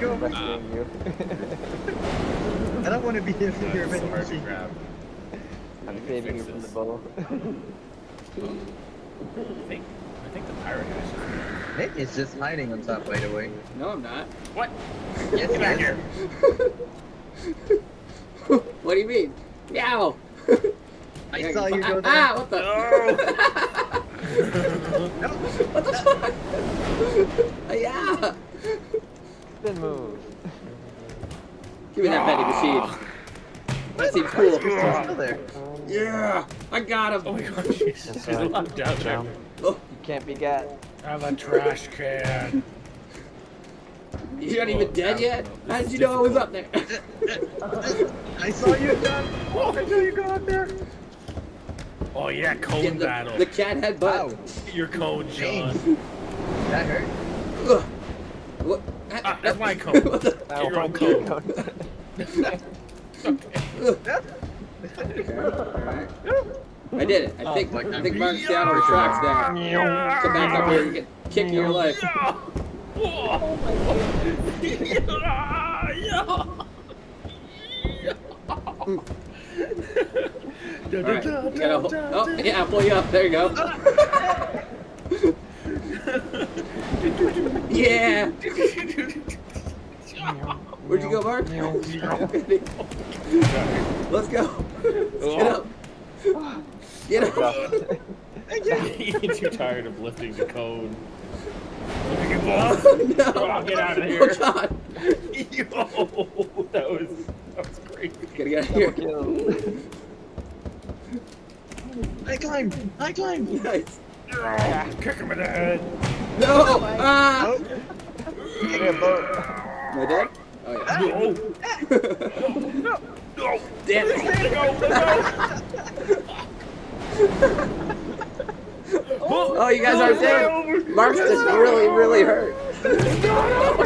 go. rescuing you. I don't want to be here for your It's so hard to emergency. grab. I'm Let me saving you fix from the this. bull. I think the pirate guy should. Nick is just hiding on top, by the way. No, I'm not. What? Yes, Get back he is. here! What do you mean? Meow. I saw you go there. Ah, what the? No. What the fuck? Yeah. Then move. Give me that vending machine. That seems Why is cool. Kristen still there? Yeah, I got him. Oh my god, she's locked down there. Oh, You can't be got. I'm a trash can. you're not even dead yet? How did you know I was up there? I saw you, John. I saw you go up there. Oh yeah, cone Get battle. the cat head butt. Ow. Your cone, John. Dang. That hurt. Ugh. What? Ah, that's my cone. What the? Get your own cone. Alright. I did it. I think my God. Mark's down on the tracks now. Come back up here and get kicked in your life. Alright. Oh, yeah, I'll pull you up. There you go. Yeah. Where'd you go, Mark? Let's go. Get up. Get up. You're too tired of lifting the cone. Look at you Oh, both. no. Oh, get out of Oh, here. God. Yo, that was crazy. Gotta get out of here. Kill. I climbed. I climbed. Nice. Kick him in the head. No! Ah! Oh, Give me a boat. Am I dead? Oh, yeah. No. No. Damn it. Let go. Let go. Oh, you guys aren't dead. Mark's just really, really hurt. Oh,